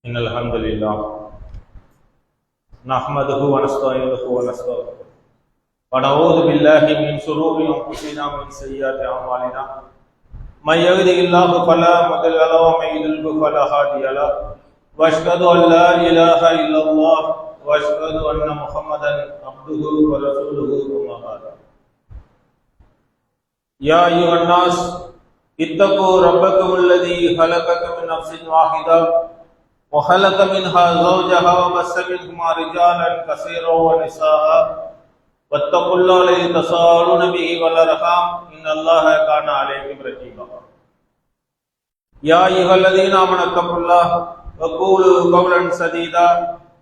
إن الحمد لله نحمده ونستعينه ونستغفره ونعوذ بالله من شرور أنفسنا ومن سيئات أعمالنا من يهده الله فلا مضل له ومن يضلل فلا هادي له وأشهد أن لا إله إلا الله وأشهد أن محمدا عبده ورسوله أما بعد يا أيها الناس اتقوا ربكم الذي خلقكم من نفس واحدة وخلق منها زوجها وبث منهما رجالا كثيرا ونساء واتقوا الله الذي تساءلون به والأرحام إن الله كان عليكم رقيبا يا أيها الذين آمنوا اتقوا الله وقولوا قولا سديدا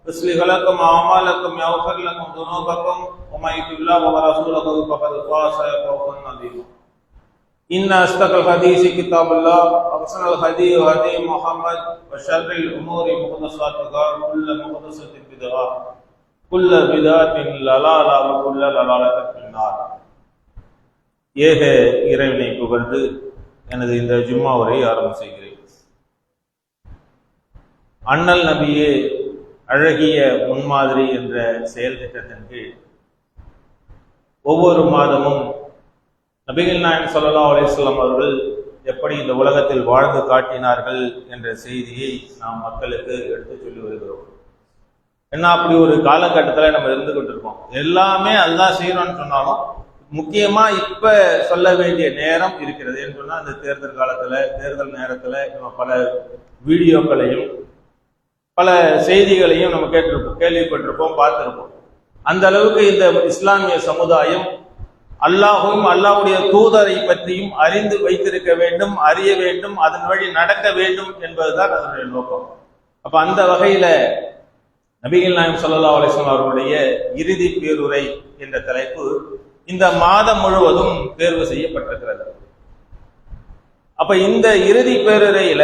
يصلح لكم أعمالكم ويغفر لكم ذنوبكم ومن يطع الله ورسوله فقد فاز فوزا عظيما إن أصدق الحديث كتاب الله وأحسن الهدي هدي محمد وشر الأمور محدثاتها وكل محدثة بدعة كل بدعة ضلالة وكل ضلالة في النار. ஏக இறைவனை புகழ்ந்து எனது இந்த ஜும்மா உரையை ஆரம்பம் செய்கிறேன். அண்ணல் நபியே அழகிய முன்மாதிரி என்ற செயல் திட்டத்தின் கீழ் ஒவ்வொரு மாதமும் நபிகள் நாயகம் ஸல்லல்லாஹு அலைஹி வஸல்லம் அவர்கள் எப்படி இந்த உலகத்தில் வாழ்ந்து காட்டினார்கள் என்ற செய்தியை நாம் மக்களுக்கு எடுத்து சொல்லி வருகிறோம். ஏன்னா அப்படி ஒரு காலகட்டத்தில் நம்ம இருந்து கொண்டிருக்கோம். எல்லாமே அல்லாஹ் செய்யணும்னு சொன்னாலும் முக்கியமா இப்ப சொல்ல வேண்டிய நேரம் இருக்கிறது என்று சொன்னா இந்த தேர்தல் காலத்துல தேர்தல் நேரத்துல நம்ம பல வீடியோக்களையும் பல செய்திகளையும் நம்ம கேட்டிருப்போம், கேள்விப்பட்டிருப்போம், பார்த்திருப்போம். அந்த அளவுக்கு இந்த இஸ்லாமிய சமுதாயம் அல்லாஹும் அல்லாஹ்வுடைய தூதரை பற்றியும் அறிந்து வைத்திருக்க வேண்டும், அறிய வேண்டும், அதன் வழி நடக்க வேண்டும் என்பதுதான் அதனுடைய நோக்கம். அப்ப அந்த வகையில நபிகள் நாயகம் ஸல்லல்லாஹு அலைஹி வஸல்லம் அவர்களுடைய இறுதி பேருரை என்ற தலைப்பு இந்த மாதம் முழுவதும் தேர்வு செய்யப்பட்டிருக்கிறது. அப்ப இந்த இறுதி பேருரையில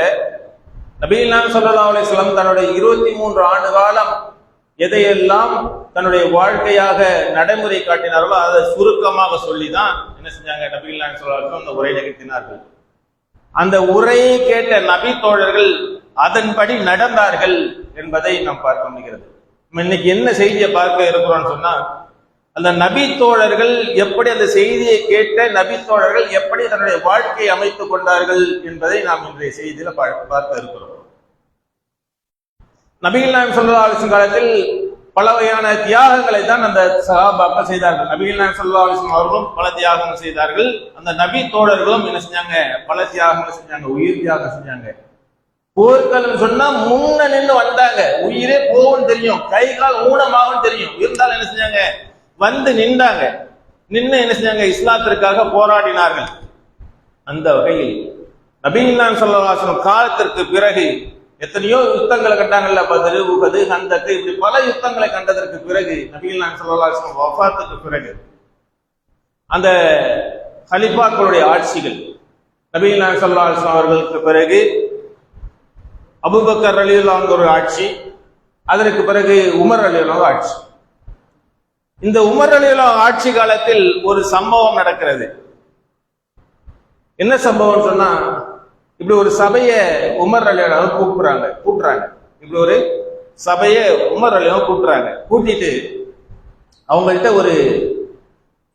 நபிகள் நாயகம் ஸல்லல்லாஹு அலைஹி வஸல்லம் தன்னுடைய 23 ஆண்டு காலம் எதையெல்லாம் தன்னுடைய வாழ்க்கையாக நடைமுறை காட்டினார்களோ அதை சுருக்கமாக சொல்லிதான் என்ன செஞ்சாங்க, நபிகள் நாயகம் ஸல்லல்லாஹு அலைஹி வஸல்லம் அந்த உரை நிகழ்த்தினார்கள். அந்த உரையை கேட்ட நபி தோழர்கள் அதன்படி நடந்தார்கள் என்பதை நாம் பார்க்க முடிகிறது. இன்னைக்கு என்ன செய்தியை பார்க்க இருக்கிறோம்னு சொன்னா, அந்த நபி தோழர்கள் எப்படி அந்த செய்தியை கேட்ட நபி தோழர்கள் எப்படி தன்னுடைய வாழ்க்கையை அமைத்துக் கொண்டார்கள் என்பதை நாம் இன்றைய செய்தியில பார்க்க இருக்கிறோம். நபிகள் நாயகம் ஸல்லல்லாஹு அலைஹி வஸல்லம் காலத்தில் பல வகையான தியாகங்களை தான் அந்த சஹாபாக்கள் செய்தார்கள். நபிகள் நாயகம் ஸல்லல்லாஹு அலைஹி வஸல்லம் அவர்களும் பல தியாகங்கள் செய்தார்கள். அந்த நபி தோழர்களும் என்ன செஞ்சாங்க, பல தியாகங்கள் செஞ்சாங்க, உயிர் தியாகம் செஞ்சாங்க. போர்க்களம் சொன்னா முன்ன நின்று வந்தாங்க, உயிரே போகும் தெரியும், கை கால் ஊனமாகும் தெரியும், இருந்தாலும் என்ன செஞ்சாங்க, வந்து நின்றாங்க. நின்று என்ன செஞ்சாங்க, இஸ்லாத்திற்காக போராடினார்கள். அந்த வகையில் நபிகள் நாயகம் ஸல்லல்லாஹு அலைஹி வஸல்லம் காலத்திற்கு பிறகு எத்தனையோ யுத்தங்களை கண்டாங்கல்ல, பத்ர், உஹது, ஹந்தக், இப்படி பல யுத்தங்களை கண்டதற்கு பிறகு நபிகள் நாயகம் ஸல்லல்லாஹு அலைஹி வஸல்லம் வஃபாத்துக்கு பிறகு அந்த கலிஃபாக்களுடைய ஆட்சிகள், நபிகள் நாயகம் ஸல்லல்லாஹு அலைஹி வஸல்லம் அவர்களுக்கு பிறகு அபூபக்கர் ரலியல்லாஹு அன்ஹு ஒரு ஆட்சி, அதற்கு பிறகு உமர் ரலியல்லாஹு அன்ஹு ஆட்சி. இந்த உமர் ரலியல்லாஹு அன்ஹு ஆட்சி காலத்தில் ஒரு சம்பவம் நடக்கிறது. என்ன சம்பவம் சொன்னா, இப்படி ஒரு சபையை உமர் ரலியல்லாஹு கூட்டுறாங்க. இப்படி ஒரு சபையை உமர் ரலியல்லாஹு கூட்டுறாங்க. கூட்டிட்டு அவங்கள்ட்ட ஒரு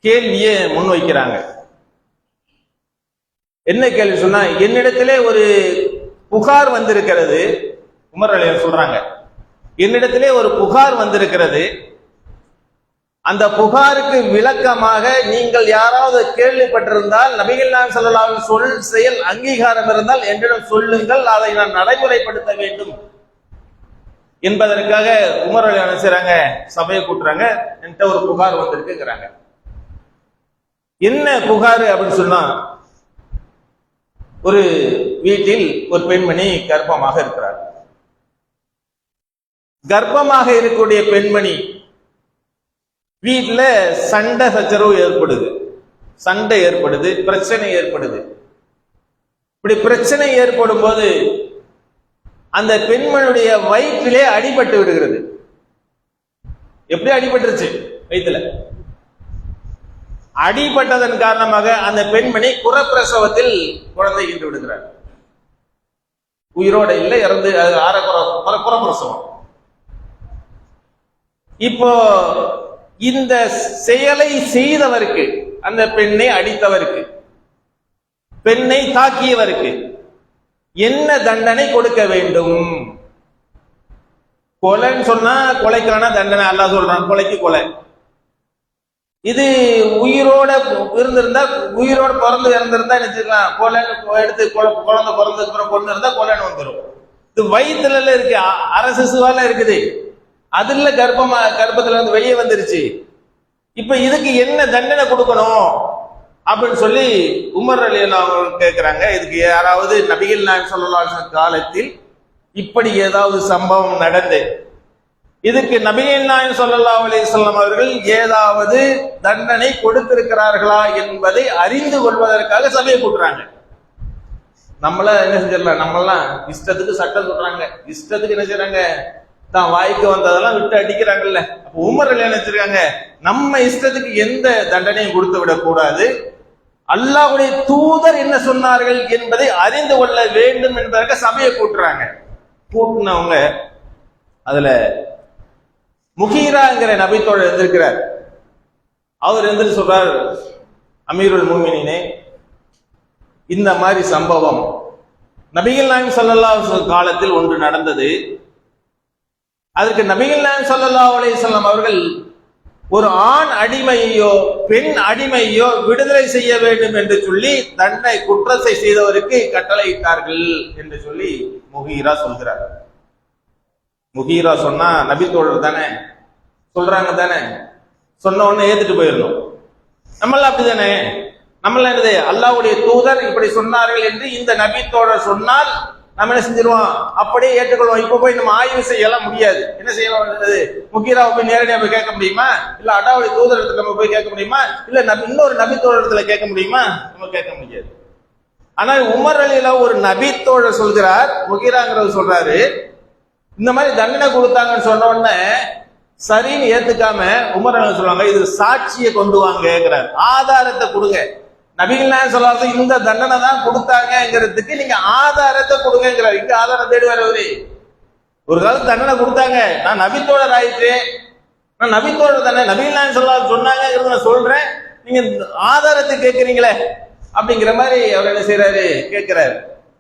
கேள்வியை முன்வைக்கிறாங்க. என்ன கேள்வி சொன்னா, என்னிடத்திலே ஒரு புகார் வந்திருக்கிறது. உமர் ரலியல்லாஹு சொல்றாங்க, என்னிடத்திலே ஒரு புகார் வந்திருக்கிறது. அந்த புகாருக்கு விளக்கமாக நீங்கள் யாராவது கேள்விப்பட்டிருந்தால், நபிகள் நாயகம் ஸல்லல்லாஹு அலைஹி வஸல்லம் செயல் அங்கீகாரம் இருந்தால் என்னிடம் சொல்லுங்கள், அதை நான் நடைமுறைப்படுத்த வேண்டும் என்பதற்காக உமர் ரலியல்லாஹு செய்றாங்க, சபையை கூட்டுறாங்க. என்கிட்ட ஒரு புகார் வந்திருக்குங்கிறாங்க. என்ன புகார் அப்படின்னு சொன்னா, ஒரு வீட்டில் ஒரு பெண்மணி கர்ப்பமாக இருக்கிறார். கர்ப்பமாக இருக்கக்கூடிய பெண்மணி வீட்டுல சண்டை சச்சரவு ஏற்படுது, பிரச்சனை ஏற்படுது. இப்படி பிரச்சனை ஏற்படும் போது அந்த பெண்மணியுடைய வயிற்றிலே அடிபட்டு விடுகிறது. எப்படி அடிபட்டுருச்சு? வயிற்றுல அடிபட்டதன் காரணமாக அந்த பெண்மணி குறப்பிரசவத்தில் குழந்தை ஈன்று விடுகிறார். உயிரோட இல்லை, இறந்து குறப்பிரசவம். இப்போ இந்த செயலை செய்தவருக்கு, அந்த பெண்ணை அடித்தவருக்கு, பெண்ணை தாக்கியவருக்கு என்ன தண்டனை கொடுக்க வேண்டும்? கொலைன்னு சொன்னா கொலைக்கான தண்டனை அல்லாஹ் சொல்றான், கொலைக்கு கொலை. இது உயிரோட இருந்திருந்தா, உயிரோட பிறந்து இறந்திருந்தா நினைச்சுக்கலாம், கொலைன்னு எடுத்து குழந்தை பிறந்ததுக்கு அப்புறம் கொண்டு இருந்தா கொலைன்னு வந்துடும். இது வயிற்றுல இருக்கு, அரசிசுவால இருக்குது, அதுல கர்ப்பத்துல இருந்து வெளியே வந்துருச்சு. இப்ப இதுக்கு என்ன தண்டனை கொடுக்கணும் அப்படின்னு சொல்லி உமர் ரலியல்லாஹு அன்ஹு கேட்கிறாங்க. இதுக்கு யாராவது நபிகள் நாயகம் ஸல்லல்லாஹு அலைஹி வஸல்லம் காலத்தில் இப்படி ஏதாவது சம்பவம் நடந்து இதுக்கு நபிகள் நாயகம் ஸல்லல்லாஹு அலைஹி வஸல்லம் அவர்கள் ஏதாவது தண்டனை கொடுத்திருக்கிறார்களா என்பதை அறிந்து கொள்வதற்காக சபையை கூட்டுறாங்க. நம்மள என்ன செஞ்சிடலாம், நம்மளாம் இஷ்டத்துக்கு சட்டம் சொல்றாங்க, இஷ்டத்துக்கு என்ன செய்றாங்க, தான் வாய்க்கு வந்ததெல்லாம் விட்டு அடிக்கிறாங்கல்ல. அப்ப உமர் ரலியல்லாஹு அன்ஹு நினைச்சிருக்காங்க, நம்ம இஷ்டத்துக்கு எந்த தண்டனையும் கொடுத்து விடக் கூடாது, அல்லாஹ்வுடைய தூதர் என்ன சொன்னார்கள் என்பதை அறிந்து கொள்ள வேண்டும் என்பதற்காக சபையை கூட்டுறாங்க. கூட்டினவங்க அதுல முகீராங்கிற நபித்தோழர் இருந்திருக்கிறார். அவர் எந்திரி சொல்றார், அமீருல் முஃமினீனே, இந்த மாதிரி சம்பவம் நபிகள் நாயகம் ஸல்லல்லாஹு அலைஹி வஸல்லம் காலத்தில் ஒன்று நடந்தது. அதற்கு நபிகள் நாயகம் ஸல்லல்லாஹு அலைஹி வஸல்லம் அவர்கள் ஒரு ஆண் அடிமையோ பெண் அடிமையோ விடுதலை செய்ய வேண்டும் என்று சொல்லி தண்டனை குற்றத்தை செய்தவருக்கு கட்டளையிட்டார்கள் என்று சொல்லி முகீரா சொல்கிறார். முகீரா சொன்னா நபித்தோழர் தானே, சொல்றாங்க தானே, சொன்ன உடனே ஏத்துட்டு போயிடணும். நம்மளாம் அப்படிதானே, நம்மளாம் என்னது, அல்லாஹ்வுடைய தூதர் இப்படி சொன்னார்கள் என்று இந்த நபித்தோழர் சொன்னால் நம்ம என்ன செஞ்சிருவோம், அப்படியே ஏற்றுக்கொள்வோம். இப்ப போய் நம்ம ஆய்வு செய்யலாம் முடியாது. என்ன செய்யலாம், முகீராவை போய் நேரடியாக போய் கேட்க முடியுமா? இல்ல அல்லாஹ்வுடைய தூதரத்துக்கு நம்ம போய் கேட்க முடியுமா? இல்ல இன்னொரு நபித்தோழரத்துல கேட்க முடியுமா? நம்ம கேட்க முடியாது. ஆனால் உமர் ரலியல்லாஹு ஒரு நபித்தோழர் சொல்கிறார், முகீராங்கிறது சொல்றாரு, இந்த மாதிரி தண்டனை கொடுத்தாங்கன்னு சொன்ன உடனே சரின்னு ஏத்துக்காம உமர் ரலியல்லாஹு சொல்றாங்க, இது சாட்சியை கொண்டு வாங்கிறார், ஆதாரத்தை கொடுங்க. நபிகள் நாயகம் ஸல்லல்லாஹு அலைஹி வஸல்லம் இந்த தண்டனை தான் கொடுத்தாங்கிறதுக்கு நீங்க ஆதாரத்தை கொடுங்கிறார். இங்க ஆதாரம் தேடுவார் அவரு. ஒரு காலத்து தண்டனை கொடுத்தாங்க, நான் நபித்தோழர் ஆயிட்டு, நான் நபித்தோழர் தானே, நபிகள் நாயகம் ஸல்லல்லாஹு அலைஹி வஸல்லம் சொன்னாங்கிறத நான் சொல்றேன், நீங்க ஆதாரத்தை கேட்கறீங்களே அப்படிங்கிற மாதிரி அவர் என்ன செய்யறாரு, கேட்கிறாரு.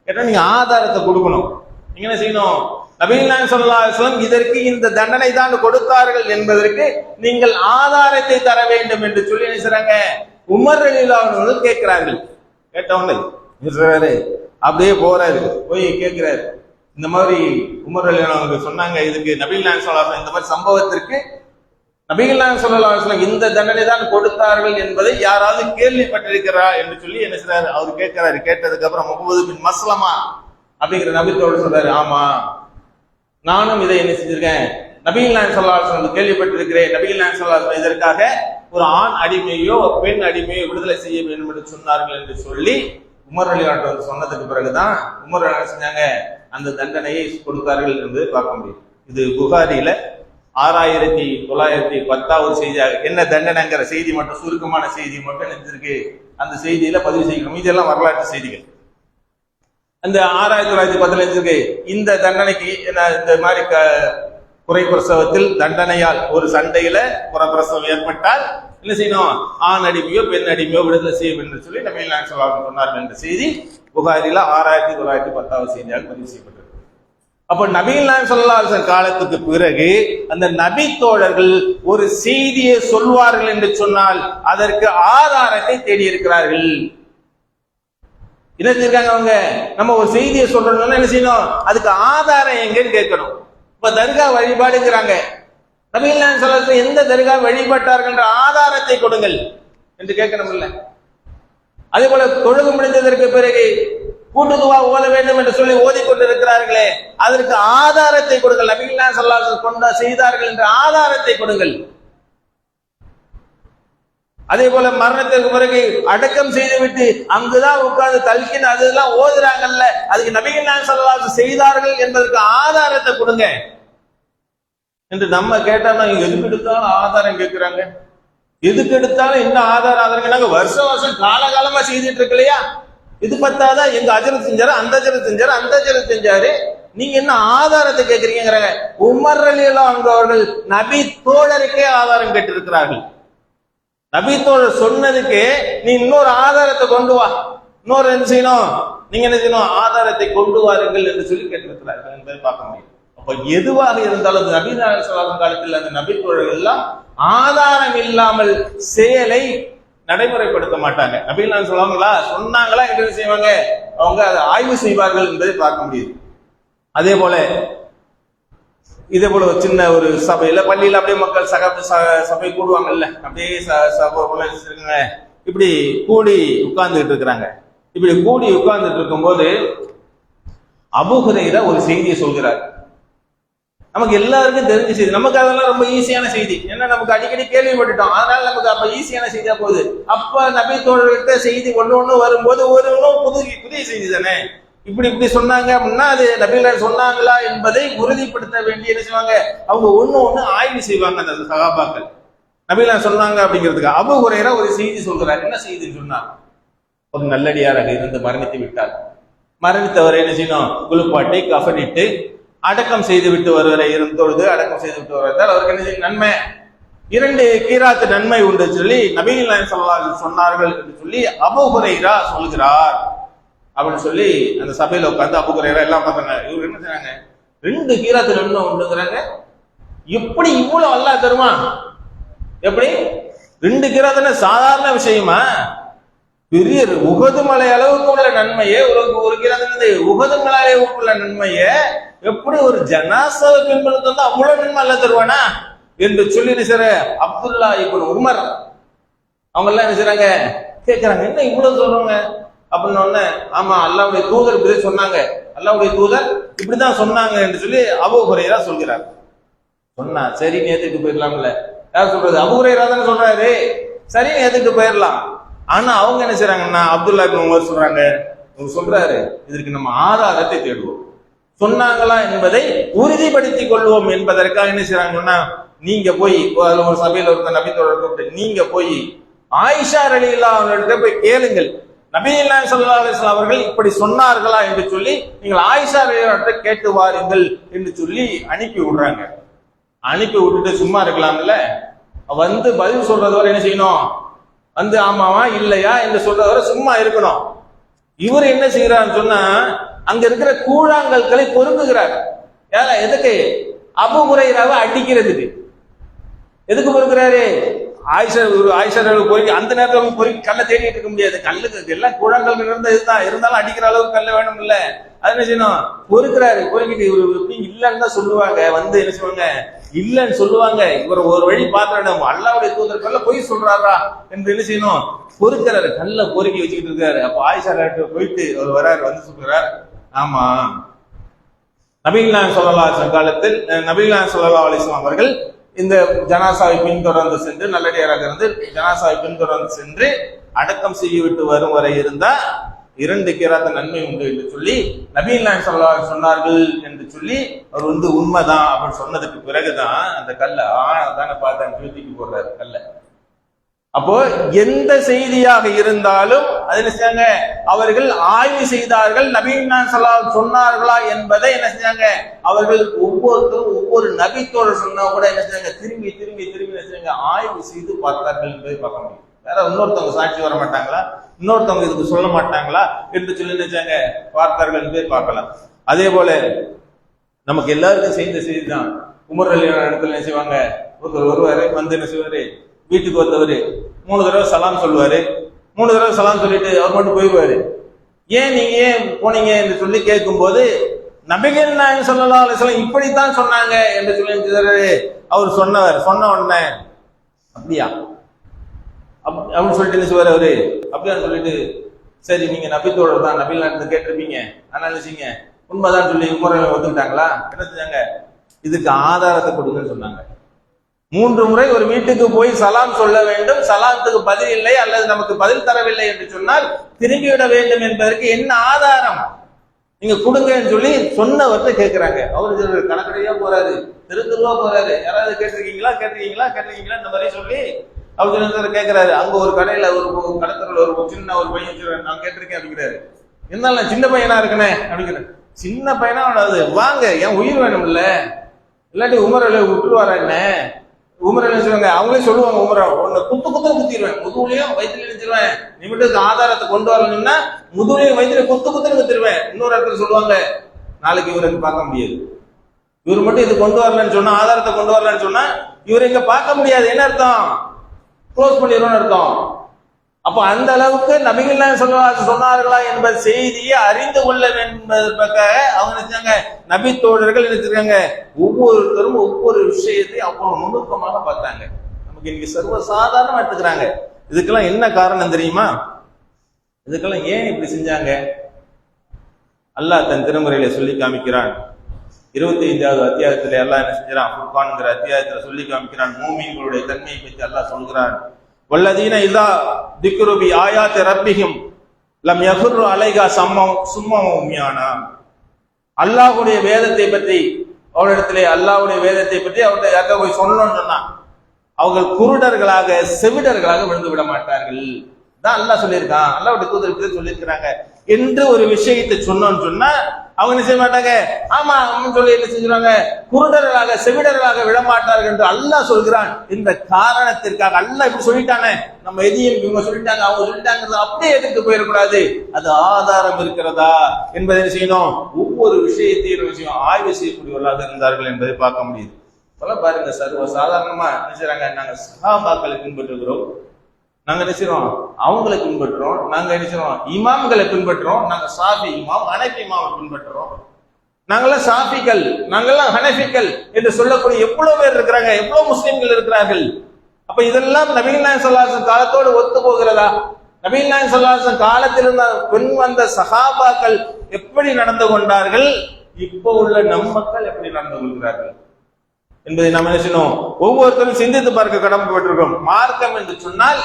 கேட்டா நீங்க ஆதாரத்தை கொடுக்கணும். நீங்க என்ன செய்யணும், நபிகள் நாயகம் ஸல்லல்லாஹு அலைஹி வஸல்லம் இதற்கு இந்த தண்டனை தான் கொடுத்தார்கள் என்பதற்கு நீங்கள் ஆதாரத்தை தர வேண்டும் என்று சொல்லி என்ன செய்றாங்க, உமர் ரலியல்லாஹு அன்ஹு கேட்கிறார்கள். கேட்டவங்க அப்படியே போறாரு, போய் கேட்கிறாரு, இந்த மாதிரி உமர் ரலியல்லாஹு அன்ஹு சொன்னாங்க, இதுக்கு நபிகள் நாயகம் ஸல்லல்லாஹு அலைஹி வஸல்லம் இந்த மாதிரி சம்பவத்திற்கு நபிகள் நாயகம் ஸல்லல்லாஹு அலைஹி வஸல்லம் இந்த தண்டனை தான் கொடுத்தார்கள் என்பதை யாராவது கேள்விப்பட்டிருக்கிறா என்று சொல்லி என்ன செய்றாரு, அவர் கேட்கிறாரு. கேட்டதுக்கு அப்புறம் முஹம்மது பின் மஸ்லமா அப்படிங்கிற நபித்தோடு சொல்றாரு, ஆமா நானும் இதை என்ன செஞ்சிருக்கேன், நபிகள் நாயகம் ஸல்லல்லாஹு அலைஹி வஸல்லம் கேள்விப்பட்டிருக்கிறேன். நபிகள் நாயகம் ஸல்லல்லாஹு அலைஹி வஸல்லம் இதற்காக ஒரு ஆண் அடிமையோ பெண் அடிமையோ விடுதலை செய்ய வேண்டும் என்று சொன்னார்கள் என்று சொல்லி உமர் ரலியல்லாஹு அன்ஹு சொன்னதுக்கு பிறகுதான் உமர் என்ன செஞ்சாங்க, அந்த தண்டனையை கொடுத்தார்கள் என்று பார்க்க முடியும். இது புகாரில 6910வது செய்தியாக என்ன தண்டனைங்கிற செய்தி மட்டும், சுருக்கமான செய்தி மட்டும் நினைச்சிருக்கு, அந்த செய்தியில பதிவு செய்யணும். இதெல்லாம் வரலாற்று செய்திகள். அந்த 6915 இந்த தண்டனைக்கு இந்த மாதிரி குறை பிரசவத்தில் தண்டனையால் ஒரு சண்டையில குறைப்பிரசவம் ஏற்பட்டால் என்ன செய்யணும்? ஆண் அடிமையோ பெண் அடிமையோ விடுதலை செய்யும் என்று சொல்லி நபிகள் நாயகம் ஸல்லல்லாஹு அலைஹி வஸல்லம் சொன்னார்கள் என்ற செய்தி புகாரில 6910 செய்தியாக பதிவு செய்யப்பட்டது. அப்ப நபிகள் நாயகம் ஸல்லல்லாஹு அலைஹி வஸல்லம் காலத்துக்கு பிறகு அந்த நபி தோழர்கள் ஒரு செய்தியை சொல்வார்கள் என்று சொன்னால் அதற்கு ஆதாரத்தை தேடி இருக்கிறார்கள். என்ன செஞ்சிருக்காங்க அவங்க? நம்ம ஒரு செய்தியை சொல்றோம்னா என்ன செய்யணும்? அதுக்கு ஆதாரம் எங்கன்னு கேட்கணும். இப்ப தர்கா வழிபாடுங்கிறாங்க. நபிகள் நாயகம் ஸல்லல்லாஹு அலைஹி வஸல்லம் எந்த தர்கா வழிபட்டார்கள் என்ற ஆதாரத்தை கொடுங்கள் என்று கேட்கணும் இல்ல? அதே போல தொழுகு முடிந்ததற்கு பிறகு கூட்டுதுவா ஓத வேண்டும் என்று சொல்லி ஓதிக்கொண்டிருக்கிறார்களே, அதற்கு ஆதாரத்தை கொடுங்கள். நபிகள் நாயகம் ஸல்லல்லாஹு அலைஹி வஸல்லம் கொண்ட செய்தார்கள் என்ற ஆதாரத்தை கொடுங்கள். அதே போல மரணத்திற்கு பிறகு அடக்கம் செய்துவிட்டு அங்குதான் உட்கார்ந்து தல்கின் அதெல்லாம் ஓதுறாங்கல்ல, அதுக்கு நபிகள் நாயகம் ஸல்லல்லாஹு அலைஹி வஸல்லம் செய்தார்கள் என்பதற்கு ஆதாரத்தை கொடுங்க என்று நம்ம கேட்டோம்னா எதுக்கு எடுத்தாலும் ஆதாரம் கேட்கிறாங்க. எதுக்கு எடுத்தாலும் என்ன ஆதாரம் வருஷம் வருஷம் காலகாலமா செய்துட்டு இருக்கு இல்லையா? இது பத்தாதான் எங்க அஜரத் செஞ்சாரு, அந்த அஜரத் செஞ்சாரு, அந்த அஜரத் செஞ்சாரு, நீங்க என்ன ஆதாரத்தை கேட்கறீங்கிறாங்க. உமர் ரலியல்லாஹு அன்ஹு அவர்கள் நபி தோழருக்கே ஆதாரம் கேட்டிருக்கிறார்கள். நபி தோழர் சொன்னதுக்கு நீ இன்னொரு ஆதாரத்தை கொண்டு வா, இன்னொரு என்ன செய்யணும், நீங்க என்ன செய்யணும், ஆதாரத்தை கொண்டு வாருங்கள் என்று சொல்லி கேட்டிருக்கிறார்கள் என்பதை பார்க்க முடியும். அப்ப எதுவாக இருந்தாலும் நபி நாயகம் ஸல்லல்லாஹு அலைஹி வஸல்லம் காலத்தில் அந்த நபி தோழர்கள் எல்லாம் ஆதாரம் இல்லாமல் செயலை நடைமுறைப்படுத்த மாட்டாங்க. நபி நாயகம் சொல்லுவாங்களா, சொன்னாங்களா என்று செய்வாங்க, அவங்க அதை ஆய்வு செய்வார்கள் என்பதை பார்க்க முடியுது. அதே போல இதே போல ஒரு சின்ன ஒரு சபையில பள்ளியில அப்படியே மக்கள் சபை கூடுவாங்கல்ல, அப்படியே சபை இப்படி கூடி உட்கார்ந்துட்டு இருக்கிறாங்க. இப்படி கூடி உட்கார்ந்துட்டு இருக்கும்போது அபூ ஹுரைரா ஒரு செய்தியை சொல்கிறார். நமக்கு எல்லாருக்கும் தெரிஞ்ச செய்தி, நமக்கு அதெல்லாம் ரொம்ப ஈஸியான செய்தி. ஏன்னா நமக்கு அடிக்கடி கேள்விப்பட்டுட்டோம், அதனால நமக்கு அப்ப ஈஸியான செய்தியா போகுது. அப்ப நபி தோழர்கிட்ட செய்தி ஒண்ணு வரும்போது புதிய செய்தி தானே. இப்படி சொன்னாங்க அப்படின்னா அது நபிகள் சொன்னாங்களா என்பதை உறுதிப்படுத்த வேண்டிய என்ன செய்வாங்க, அவங்க ஒண்ணு ஆய்வு செய்வாங்க. அந்த சகாபாக்கள் நபிகள் சொன்னாங்க அப்படிங்கிறதுக்கு அபூ ஹுரைரா ஒரு செய்தி சொல்கிறார். என்ன செய்தின்னு சொன்னா, ஒரு நல்லடியாராக இருந்து மரணித்து விட்டார். மரணித்தவரை என்ன செய்யணும், குளிப்பாட்டி கஃனிட்டு அடக்கம் செய்து விட்டு வருவரை இருந்தொழுது அடக்கம் செய்து விட்டு வருவதால் அவருக்கு என்ன செய்யும், நன்மை 2 கீராத்து நன்மை உண்டு சொல்லி நபிகள் நாயகம் ஸல்லல்லாஹு அலைஹி வஸல்லம் சொன்னார்கள் என்று சொல்லி அபூ ஹுரைரா சொல்கிறார் அப்படின்னு சொல்லி அந்த சபையில உட்கார்ந்து அபூ ஹுரைரா எல்லாம் பார்த்தாங்க. இவர் என்ன செய்றாங்க, 2 கீராத்து நன்மை உண்டுங்கிறாங்க. எப்படி இவ்வளவு அல்லாஹ் தருவான்? எப்படி 2 கீராத்துன்னா சாதாரண விஷயமா? பெரிய உஹது மலை அளவுக்கு உள்ள நன்மையே, ஒரு கீராத்து உஹது மலை அளவுக்கு உள்ள நன்மையே எப்படி ஒரு ஜனாசாவை பின்பற்றது வந்து அவ்வளவு நன்மை அல்லாஹ் தருவானா என்று சொல்லி அப்துல்லா இப்னு உமர் அவங்க எல்லாம் என்ன செய்றாங்க, கேட்கிறாங்க, என்ன இவ்வளவு சொல்றாங்க அப்படின்னு ஒண்ணு. ஆமா, அல்லாஹ்வுடைய தூதர் இப்படி சொன்னாங்க, அல்லாஹ்வுடைய தூதர் இப்படிதான் சொன்னாங்க என்று சொல்லி அபூ ஹுரைரா சொல்கிறார். சொன்னா சரி ஏத்துட்டு போயிடலாம்ல. யார் சொல்றது? அபூ ஹுரைரா தானே சொல்றாரு, சரி ஏத்துட்டு போயிடலாம். ஆனா அவங்க என்ன செய்றாங்கன்னா, அப்துல்லா இப்னு உமர் சொல்றாங்க, சொல்றாரு இதற்கு நம்ம ஆதாரத்தை தேடுவோம், சொன்னாங்களா என்பதை உறுதிப்படுத்திக் கொள்வோம் என்பதற்காக என்ன செய்றாங்கன்னா, நீங்க போய் ஒரு சபையில இருந்த நபி தோழர் கூப்பிட்டு நீங்க போய் ஆயிஷா ரலியல்லாஹு அன்ஹா போய் கேளுங்கள், நபிகள் நாயகம் ஸல்லல்லாஹு அலைஹி வஸல்லம் அவர்கள் இப்படி சொன்னார்களா என்று சொல்லி நீங்கள் ஆயிஷா ரலியல்லாஹு அன்ஹா கேட்டு வாருங்கள் என்று சொல்லி அனுப்பி விடுறாங்க. அனுப்பி விட்டுட்டு சும்மா இருக்கலாம்ல, வந்து பதில் சொல்றது வரை என்ன செய்யணும், வந்து ஆமாவா இல்லையா என்று சொல்றது வரை சும்மா இருக்கணும். இவர் என்ன செய்யறாருன்னு சொன்னா, அங்க இருக்கிற கூழாங்கற்களை பொறுக்குகிறார். எதுக்கு? அபூ ஹுரைராவை அடிக்கிறதுக்கு. எதுக்கு பொறுக்கிறாரு? ஆயிஷா பொறுக்கி அந்த நேரத்தில் பொறுக்கி கல்லை தேடிட்டு இருக்க முடியாது, கல்லுக்கு எல்லாம் கூழாங்கல் இருந்த இதுதான், இருந்தாலும் அடிக்கிற அளவுக்கு கல்ல வேணும் இல்ல, அது என்ன செய்யணும், பொறுக்கிறாரு. பொறுக்கிட்டு இவரு இல்லன்னு தான் சொல்லுவாங்க, வந்து என்ன செய்வாங்க, இல்லன்னு சொல்லுவாங்க. இவர் ஒரு வழி பார்த்துடும், அல்லாஹ்வுடைய தூதர் கல்ல பொய் சொல்றாரா என்று என்ன செய்யணும், பொறுக்கிறாரு, கல்ல பொறுக்கி வச்சுக்கிட்டு இருக்காரு. அப்போ ஆயிஷா போயிட்டு அவர் வராரு, வந்து சொல்றாரு, ஆமா நபிகள் நாயகம் ஸல்லல்லாஹு அலைஹி வஸல்லம் காலத்தில் நபிகள் நாயகம் ஸல்லல்லாஹு அலைஹி வஸல்லம் அவர்கள் இந்த ஜனாசாவை பின்தொடர்ந்து சென்று, நல்லடியாராக இருந்து ஜனாசாவை பின்தொடர்ந்து சென்று அடக்கம் செய்துவிட்டு வரும் வரை இருந்தா 2 கீராத் நன்மை உண்டு என்று சொல்லி நபிகள் நாயகம் ஸல்லல்லாஹு அலைஹி வஸல்லம் சொன்னார்கள் என்று சொல்லி அவர் வந்து உண்மைதான் அப்படின்னு சொன்னதுக்கு பிறகுதான் அந்த கல்லை தானே பார்த்து தூக்கி போடுறாரு கல்லை. அப்போ எந்த செய்தியாக இருந்தாலும் அது என்ன செஞ்சாங்க, அவர்கள் ஆய்வு செய்தார்கள். நபிகள் ஸல்லல்லாஹு சொன்னார்களா என்பதை என்ன செஞ்சாங்க, அவர்கள் ஒவ்வொருத்தரும் ஒவ்வொரு நபித்தோடு சொன்னா கூட என்ன செஞ்சாங்க, திரும்பி திரும்பி திரும்பி என்ன செஞ்சாங்க, ஆய்வு செய்து பார்த்தார்கள் என்பதை பார்க்க முடியும். வேற இன்னொருத்தவங்க சாட்சி வர மாட்டாங்களா, இன்னொருத்தவங்க இதுக்கு சொல்ல மாட்டாங்களா என்று சொல்லி நினைச்சாங்க பார்த்தார்கள் என்பதை பார்க்கலாம். அதே போல நமக்கு எல்லாருக்கும் செய்த செய்தி தான். உமர் ரலியல்லாஹு இடத்துல என்ன செய்வாங்க, ஒருத்தர் வருவாரு, வந்து என்ன செய்வாரு, வீட்டுக்கு வந்தவர் 3 தடவை சலாம் சொல்லுவாரு. 3 தடவை சலாம் சொல்லிட்டு அவர் மட்டும் போயிடுவாரு. ஏன் நீங்க ஏன் போனீங்க என்று சொல்லி கேட்கும் போது, நபிகள் நாயகம் ஸல்லல்லாஹு அலைஹி வஸல்லம் இப்படித்தான் சொன்னாங்க என்று சொல்லி அவர் சொன்ன உடனே அப்படியா அப்படின்னு சொல்லிட்டு என்ன செய்வாரு அவரு, அப்படியான்னு சொல்லிட்டு சரி நீங்க நபித்தோடு தான் நபிகள் நாயகத்தை கேட்டிருப்பீங்க, அதனால நினைச்சீங்க உண்மைதான் சொல்லி முறை ஒத்துக்கிட்டாங்களா, என்ன செஞ்சாங்க, இதுக்கு ஆதாரத்தை கொடுங்கன்னு சொன்னாங்க. 3 முறை ஒரு வீட்டுக்கு போய் சலாம் சொல்ல வேண்டும், சலாத்துக்கு பதில் இல்லை அல்லது நமக்கு பதில் தரவில்லை என்று சொன்னால் திரும்பிவிட வேண்டும் என்பதற்கு என்ன ஆதாரம் நீங்க கொடுங்கன்னு சொல்லி சொன்னவர்கிட்ட கேட்கிறாங்க. அவரு கணக்கடையா போறாரு, தெருவா போறாரு, யாராவது கேட்டிருக்கீங்களா இந்த மாதிரி சொல்லி அவர் கேட்கிறாரு. அங்க ஒரு கடையில ஒரு கடத்தல ஒரு சின்ன ஒரு பையன் நான் கேட்டிருக்கேன் அப்படிங்கிறாரு. இருந்தாலும் நான் சின்ன பையனா இருக்கனே அப்படிங்கிறேன். சின்ன பையனா அது வாங்க, என் உயிர் வேணும் இல்ல, இல்லாட்டி உமரை விட்டுருவாரா என்ன, உமரை நினைச்சுவாங்க, அவங்களே சொல்லுவாங்க, உமரை உன்னை குத்திடுவேன், முதுகுலையும் வயிற்றுல நினைச்சிருவேன், நீ மட்டும் ஆதாரத்தை கொண்டு வரணும்னா முதுகுலையும் வயிற்றுல குத்துன்னு குத்திடுவேன். இன்னொரு இடத்துல சொல்லுவாங்க, நாளைக்கு இவரை பார்க்க முடியாது, இவர் மட்டும் இது கொண்டு வரலன்னு சொன்னா, ஆதாரத்தை கொண்டு வரலன்னு சொன்னா இவரை இங்க பார்க்க முடியாது, என்ன அர்த்தம், க்ளோஸ் பண்ணிடுவோம்னு அர்த்தம். அப்ப அந்த அளவுக்கு நபிகள் நாயகம் சொன்னார்களா என்பது செய்தியை அறிந்து கொள்ள என்பதற்காக அவங்க நினைச்சாங்க, நபி தோழர்கள் நினைச்சிருக்காங்க, ஒவ்வொருத்தரும் ஒவ்வொரு விஷயத்தை அவ்வளவு நுணுக்கமாக பார்த்தாங்க. நமக்கு இன்னைக்கு சர்வசாதாரணமா எடுத்துக்கிறாங்க. இதுக்கெல்லாம் என்ன காரணம் தெரியுமா, இதுக்கெல்லாம் ஏன் இப்படி செஞ்சாங்க, அல்லாஹ் தன் திருமுறையில சொல்லி காமிக்கிறான். 25வது அத்தியாயத்திலே அல்லாஹ் என்ன செஞ்சான், ஃபுர்கான்ங்கிற அத்தியாயத்துல சொல்லி காமிக்கிறான். மூமின்களுடைய தன்மையை பற்றி அல்லாஹ் சொல்கிறான். வல்லதீன இதா திக்ரு பி ஆயாத்தி ரப்பிஹிம் லம் யஃபுரு அலைஹா சும்மௌமியானா. அல்லாஹ்வுடைய வேதத்தை பற்றி அவரிடத்திலே அல்லாஹ்வுடைய வேதத்தை பற்றி அவர்கிட்ட யாருக்கா போய் சொல்லணும்னு சொன்னா அவர்கள் குருடர்களாக செவிடர்களாக விழுந்து விட மாட்டார்கள். தான் அல்லாஹ் சொல்லியிருக்கான், அல்லாஹ்வுடைய தூதருக்கு சொல்லியிருக்கிறாங்க என்று ஒரு விஷயத்தை சொன்னோம்னு சொன்னா அவங்க என்ன செய்ய மாட்டாங்க, ஆமா சொல்லி என்ன செஞ்சுருவாங்க, குருடர்களாக செவிடர்களாக விடமாட்டார்கள் என்று அல்லாஹ் சொல்கிறான். இந்த காரணத்திற்காக அல்லாஹ் இப்படி சொல்லிட்டானே, நம்ம எதையும் இவங்க சொல்லிட்டாங்க அவங்க சொல்லிட்டாங்க அப்படியே எதிர்த்து போயிடக்கூடாது, அது ஆதாரம் இருக்கிறதா என்பதை செய்யணும். ஒவ்வொரு விஷயத்தையும் ஆய்வு செய்யக்கூடியவர்களாக இருந்தார்கள் என்பதை பார்க்க முடியுது. சொல்ல பாருங்க, சர்வ சாதாரணமா என்ன செய்றாங்க, நாங்க சஹாபாக்களை பின்பற்றுகிறோம், நாங்க நினைச்சிரோம் அவங்களை பின்பற்றுறோம், நாங்க நினைச்சிரோம் இமாம்களை பின்பற்றுறோம், நாங்க சாஃபி இமாம் ஹனஃபி இமாமை பின்பற்றுறோம், நாங்கெல்லாம் சாஃபிகள் நாங்கெல்லாம் ஹனஃபிகள் என்று சொல்லக்கூடிய எவ்வளவு பேர் இருக்கிறாங்க, எவ்வளவு முஸ்லிம்கள் இருக்கிறார்கள். அப்ப இதெல்லாம் நபிகள் நாயகம் ஸல்லல்லாஹு அலைஹி வஸல்லம் காலத்தோடு ஒத்து போகிறதா? நபிகள் நாயகம் ஸல்லல்லாஹு அலைஹி வஸல்லம் காலத்தில் இருந்த பின் வந்த சஹாபாக்கள் எப்படி நடந்து கொண்டார்கள், இப்போ உள்ள நம் மக்கள் எப்படி நடந்து கொள்கிறார்கள் என்பதை நாம் என்ன செய்யணும், ஒவ்வொருத்தரும் சிந்தித்து பார்க்க கடமைப்பட்டிருக்கோம். மார்க்கம் என்று சொன்னால்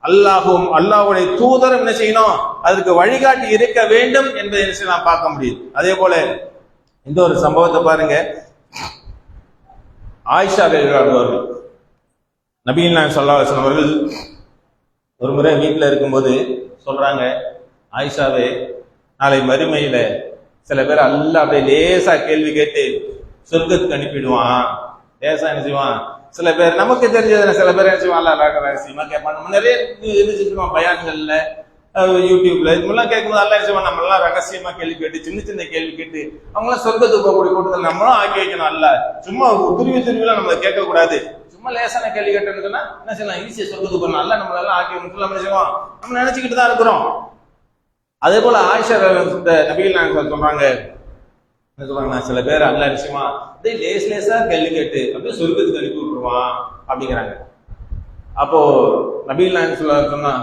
அல்லாஹும் அல்லாஹ்வுடைய தூதரும் என்ன செய்யணும், அதற்கு வழிகாட்டி இருக்க வேண்டும் என்பதை நாம் பார்க்க முடியுது. அதே போல இந்த ஒரு சம்பவத்தை பாருங்க. ஆயிஷா ரலியல்லாஹு அவர்கள் நபிகள் நாயகம் ஸல்லல்லாஹு அலைஹி வஸல்லம் அவர்கள் ஒரு முறை வீட்டில் இருக்கும்போது சொல்றாங்க, ஆயிஷாவே நாளை மறுமையில சில பேர் அல்லாஹ் அப்படியே லேசா கேள்வி கேட்டு சொர்க்கத்துக்கு அனுப்பிடுவான். லேசா என்ன செய்வான், சில பேர் நமக்கு தெரிஞ்சதுல சில பேர் என்ன செய்வான், ரகசியமா கேட்பான். நிறைய இருந்துச்சுருவான் பயான்கள்ல யூடியூப்ல இதுமெல்லாம் கேட்கும்போது அல்ல என்ன செய்வான், நம்ம எல்லாம் ரகசியமா கேள்வி கேட்டு சின்ன சின்ன கேள்வி கேட்டு அவங்களாம் சொர்க்கத்துக்கு போகக்கூடிய கூட்டத்தில் நம்மளும் ஆக்கி வைக்கணும். அல்ல சும்மா துருவிலாம் நம்ம கேட்கக்கூடாது. சும்மா லேசான கேள்வி கேட்டோம்னு சொன்னா என்ன செய்யலாம், ஈஸியா சொர்க்கத்துக்கு போகணும், அல்ல நம்மளெல்லாம் ஆக்கி வைக்கணும் நம்ம செய்வோம், நம்ம நினைச்சுக்கிட்டு தான் இருக்கிறோம். அதே போல ஆயிஷா நபிகள் நாயகம் சொல்றாங்க, சில பேர் அல்ல நிச்சயமா லேசா கேள்வி கேட்டு அப்படியே சொர்க்கத்துக்கு அனுப்பி விட்டுருவான் அப்படிங்கிறாங்க. அப்போ நபிகள் நாயகம் சொன்னா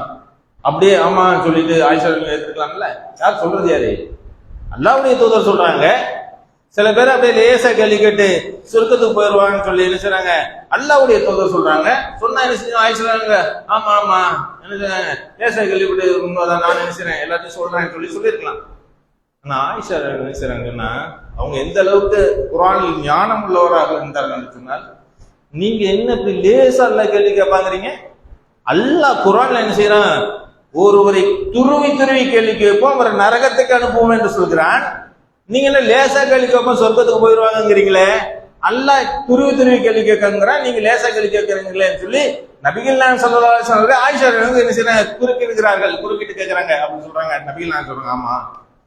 அப்படியே ஆமா சொல்லிட்டு ஆயிஷா எடுத்துக்கலாம்ல, யார் சொல்றது, யாரு, அல்லாஹ்வுடைய தூதர் சொல்றாங்க. சில பேர் அப்படியே லேசா கேள்வி கேட்டு சொர்க்கத்துக்கு போயிடுவாங்கன்னு சொல்லி என்ன செய்றாங்க, அல்லாஹ்வுடைய தூதர் சொல்றாங்க. சொன்னா என்ன செஞ்சு ஆயிஷா ஆமா ஆமா என்ன செய்றாங்க, லேசா கேள்வி கேட்டு உண்மைதான் நான் நினைக்கிறேன் எல்லாத்தையும் சொல்றேன்னு சொல்லியிருக்கலாம். ஆனா ஆயிஷா என்ன செய்றாங்கன்னா, அவங்க எந்த அளவுக்கு குர்ஆனில் ஞானம் உள்ளவராக இருந்தார்கள் சொன்னால், நீங்க என்ன இப்படி லேசா அல்ல கேள்வி கேட்பாங்கிறீங்க, அல்லாஹ் குர்ஆன்ல என்ன செய்யறான்? ஒருவரை துருவி துருவி கேள்வி கேட்போம், அவரை நரகத்துக்கு அனுப்புவோம் என்று சொல்கிறான். நீங்க என்ன லேசா கேள்வி கேட்போம் சொர்க்கத்துக்கு போயிடுவாங்கிறீங்களே? அல்லாஹ் துருவி துருவி கேள்வி கேட்கிறான், நீங்க லேசா கேள்வி கேட்கறீங்களேன்னு சொல்லி நபிகள் நாயகம் ஸல்லல்லாஹு அலைஹி வஸல்லம் ஆயிஷா என்ன செய்யறாங்க? குறுக்கிட்டு கேட்கிறாங்க அப்படின்னு சொல்றாங்க. நபிகள் நாயகம் சொல்றாங்க, ஆமா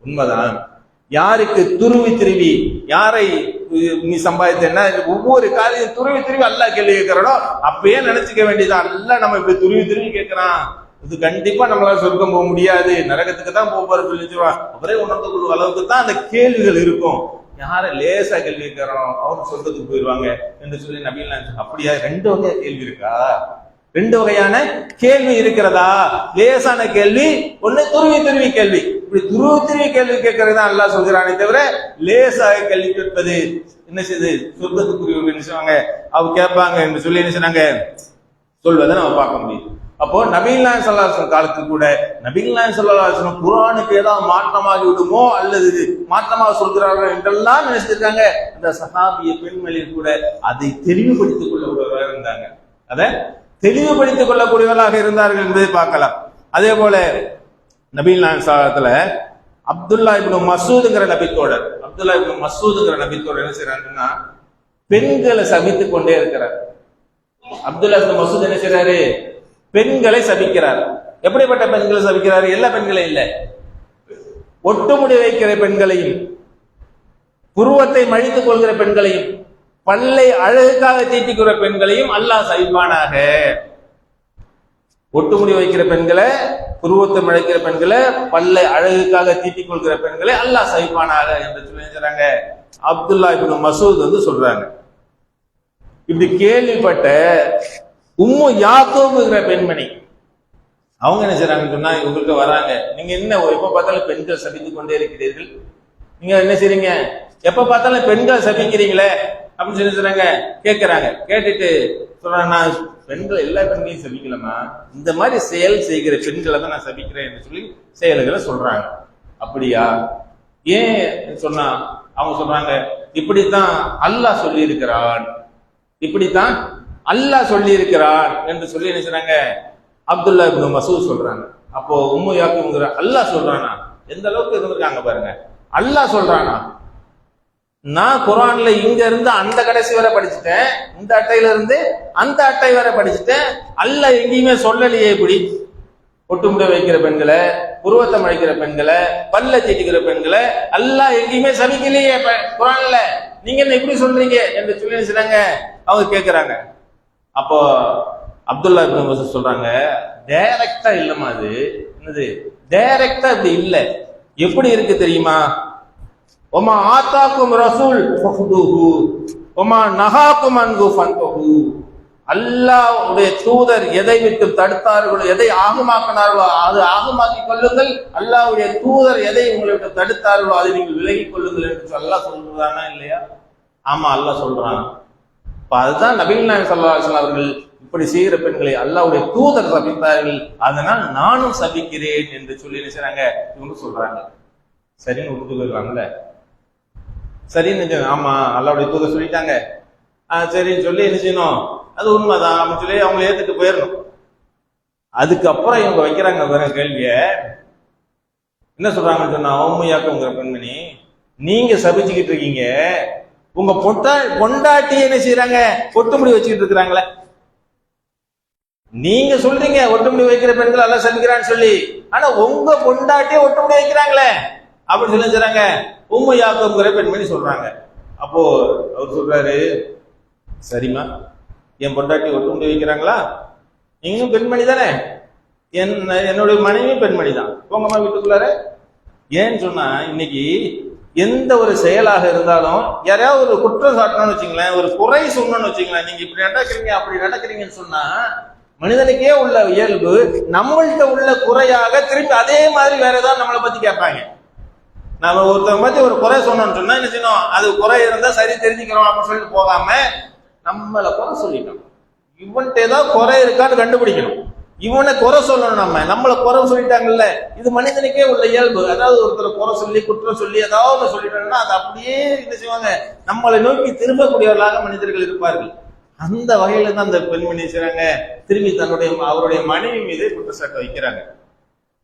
உண்மைதான். யாருக்கு துருவி துருவி யாரை நீ சம்பாதித்தேன்னா ஒவ்வொரு காலையும் துருவி துருவி அல்லாஹ் கேள்வி கேட்கிறானோ அப்பயே நினைச்சுக்க வேண்டியதான், அல்லாஹ் நம்ம இப்ப துருவி துருவி கேட்கிறான், இது கண்டிப்பா நம்மளால சொர்க்கம் போக முடியாது, நரகத்துக்கு தான் போறாரு சொல்லிச்சுவான். அவரே உணர்ந்து கொள்ளும் அளவுக்கு தான் அந்த கேள்விகள் இருக்கும். யாரை லேசா கேள்வி கேட்கிறோம் அவங்க சொர்க்கத்துக்கு போயிடுவாங்க என்று சொல்லி நபிகள். அப்படியா? ரெண்டு வகையா கேள்வி இருக்கா? ரெண்டு வகையான கேள்வி இருக்கிறதா? லேசான கேள்வி ஒண்ணு, துருவி துருவி கேள்வி. இப்படி துருவி துருவி கேள்வி கேட்கறது தான் அல்லாஹ் சொல்கிறானே தவிர லேசாக கேள்வி கேட்பது என்ன செய்யுது? சொர்க்கத்துக்குரியவங்க என்ன செய்வாங்க? அவங்க கேட்பாங்க என்று சொல்லி என்ன செய்றாங்க சொல்வதை நம்ம பார்க்க முடியும். அப்போ நபிகள் நாயகம் ஸல்லல்லாஹு அலைஹி வஸல்லம் காலத்துக்கு கூட நபிகள் நாயகம் ஸல்லல்லாஹு அலைஹி வஸல்லம் குர்ஆனுக்கு ஏதாவது மாற்றமாகி விடுமோ அல்லது மாற்றமாக சொல்கிறார்கள் என்றெல்லாம் நினைச்சிருக்காங்க. அந்த சஹாபிய பெண்மணி கூட அதை தெளிவுபடுத்திக் கொள்ளக்கூடியவராக இருந்தாங்க, அதை தெளிவுபடுத்திக் கொள்ளக்கூடியவர்களாக இருந்தார்கள் என்பதை பார்க்கலாம். அதே போல நபிகள் நாயகம் ஸல்லல்லாஹு அப்துல்லா இப்னு மஸ்ஊதுங்கிற நபித்தோழர், என்ன செய்யறாங்கன்னா பெண்களை சபித்துக் கொண்டே இருக்கிறார். அப்துல்லா இப்னு மஸ்ஊத் என்ன செய்யறாரு? பெண்களை சபிக்கிறார். எப்படிப்பட்ட பெண்களை சபிக்கிறார்? எல்லா பெண்களையும் இல்ல, ஒட்டுமுடி வைக்கிற பெண்களையும், புருவத்தை மழித்துக் கொள்கிற பெண்களையும், பல்லை அழகுக்காக தீட்டிக்கிற பெண்களையும் அல்லாஹ் சபிப்பானாக. ஒட்டுமுடி வைக்கிற பெண்களை, புருவத்தை மழைக்கிற பெண்களை, பல்லை அழகுக்காக தீட்டிக் கொள்கிற பெண்களை அல்லாஹ் சபிப்பானாக என்று சொல்றாங்க. அப்துல்லா இப்னு மஸ்ஊத் சொல்றாங்க. இப்படி கேள்விப்பட்ட உம்மு யாக்கூப்ங்கிற பெண்மணி அவங்க என்ன செய்றாங்கன்னு சொன்னா இவங்களுக்கு வராங்க. நீங்க என்ன எப்ப பார்த்தாலும் பெண்கள் சபித்துக் கொண்டே இருக்கிறீர்கள், நீங்க என்ன செய்றீங்க? எப்ப பார்த்தாலும் பெண்கள் சபிக்கிறீங்களே அப்படின்னு சொல்லி சொல்றாங்க. கேட்கிறாங்க. கேட்டுட்டு சொல்றாங்க, நான் பெண்கள் எல்லா பெண்களையும் சபிக்கலமா, இந்த மாதிரி செயல் செய்கிற பெண்களை தான் நான் சபிக்கிறேன் என்று சொல்லி செயல்களை சொல்றாங்க. அப்படியா? ஏன் சொன்னா அவங்க சொல்றாங்க, இப்படித்தான் அல்லாஹ் சொல்லி இருக்கிறான், இப்படித்தான் அல்லாஹ் சொல்லி இருக்கிறான் என்று சொல்லி என்ன செய்றாங்க? அப்துல்லா இப்னு மஸ்ஊத் சொல்றாங்க. அப்போ உம்மு யாக்கூப்ங்கிற அல்லாஹ் சொல்றானா? எந்த அளவுக்கு இருந்திருக்காங்க பாருங்க. அல்லாஹ் சொல்றானா? நான் குர்ஆன்ல இங்க இருந்து அந்த கடைசி வரை படிச்சுட்டேன், இந்த அட்டையில இருந்து அந்த அட்டை வரை படிச்சுட்டேன், அல்லாஹ் எங்கேயுமே சொல்லலையே. இப்படி ஒட்டுமுடி வைக்கிற பெண்களை, புருவத்தை மழைக்கிற பெண்களை, பல்ல தீட்டிக்கிற பெண்களை அல்லாஹ் எங்கேயுமே சபிக்கலையே குர்ஆன்ல, நீங்க என்ன இப்படி சொல்றீங்க என்று சொல்லி செய்றாங்க. அவங்க கேட்கிறாங்க. அப்போ அப்துல்லா இப்னு மஸ்ஊத் சொல்றாங்க, டைரக்டா இல்லமா, அது என்னது டைரக்டா இப்படி இல்ல. எப்படி இருக்கு தெரியுமா? ஒமா ஆத்தாக்கும் ரசூல் ஃபஹுதுஹு ஒமா நஹாக்கும் அன்ஹு ஃபன்தஹு. அல்லாஹ்வுடைய தூதர் எதை விட்டு தடுத்தார்களோ, எதை ஆகமாக்கினார்களோ அது ஆகமாக்கி கொள்ளுங்கள், அல்லாஹ்வுடைய தூதர் எதை உங்களை விட்டு தடுத்தார்களோ அதை நீங்கள் விலகிக் கொள்ளுங்கள் என்று அல்லாஹ் சொல்றானா இல்லையா? ஆமா, அல்லாஹ் சொல்றான். அதுதான் நபிகள் நாயகம் ஸல்லல்லாஹு அலைஹி வஸல்லம் அவர்கள் இப்படி செய்கிற பெண்களை அல்லாஹ்வுடைய தூதர் சபித்தார்கள், அதனால் நானும் சபிக்கிறேன் என்று சொல்லி நினைச்சாங்க. இவங்க சொல்றாங்க. சரின்னு ஒத்துக்கலாம்ல? சரின்னு, ஆமா அல்லாஹ்வுடைய தூதர் சொல்லிட்டாங்க, சரின்னு சொல்லி என்ன செய்யணும்? அது உண்மைதான் அப்படின்னு சொல்லி அவங்க ஏத்துட்டு போயிடணும். அதுக்கப்புறம் இவங்க வைக்கிறாங்க வேற கேள்விய. என்ன சொல்றாங்கன்னு சொன்னா, உம்மு யாக்கூப்ங்கிற பெண்மணி, நீங்க சபிச்சுக்கிட்டு இருக்கீங்க, உங்க பொண்டாட்டி என்ன செய்யறாங்க? ஒட்டுமுடி வச்சுக்கிட்டு இருக்கிறாங்களே. நீங்க சொல்றீங்க ஒட்டுமுடி வைக்கிற பெண்கள் எல்லாம் சபிக்கிறான்னு சொல்லி, ஆனா உங்க பொண்டாட்டியே ஒட்டுமுடி வைக்கிறாங்களே அப்படின்னு சொல்லி சொல்றாங்க. உம்மு யாக்கூப்ங்கிற பெண்மணி சொல்றாங்க. அப்போ அவர் சொல்றாரு, சரிம்மா, என் பொண்டாட்டி ஒட்டுமுடி வைக்கிறாங்களா? நீங்களும் பெண்மணி தானே, என்னுடைய மனைவி பெண்மணி தான், போங்கம்மா வீட்டுக்குள்ளார. ஏன்னு சொன்னா இன்னைக்கு எந்த ஒரு செயலாக இருந்தாலும் யாரையாவது ஒரு குற்றம் சாட்டணும்னு வச்சுங்களேன், ஒரு குறை சொன்னோம்னு வச்சுங்களேன், நீங்க இப்படி நடக்கிறீங்க அப்படி நடக்கிறீங்கன்னு சொன்னா மனிதனுக்கே உள்ள இயல்பு நம்மள்கிட்ட உள்ள குறையாக திருப்பி அதே மாதிரி வேற ஏதாவது நம்மளை பத்தி கேட்பாங்க. நம்ம ஒருத்தவங்க பத்தி ஒரு குறை சொன்னோம்னு சொன்னா என்ன செய்யணும்? அது குறை இருந்தா சரி தெரிஞ்சுக்கிறோம் அப்படின்னு சொல்லிட்டு போகாம நம்மளை குறை சொல்லிட்டோம், இவன்கிட்ட ஏதாவது குறை இருக்கான்னு கண்டுபிடிக்கணும், இவனை குறை சொல்லணும். நம்மளை குறை சொல்லிட்டாங்கல்ல, இது மனிதனுக்கே உள்ள இயல்பு. அதாவது ஒருத்தர் குறை சொல்லி குற்றம் சொல்லி ஏதாவது சொல்லிட்டாங்கன்னா அது அப்படியே என்ன செய்வாங்க? நம்மளை நோக்கி திரும்பக்கூடியவர்களாக மனிதர்கள் இருப்பார்கள். அந்த வகையில தான் அந்த பெண்மணி செய்றாங்க, திரும்பி அவருடைய மனைவி மீது குற்றச்சாட்டு வைக்கிறாங்க.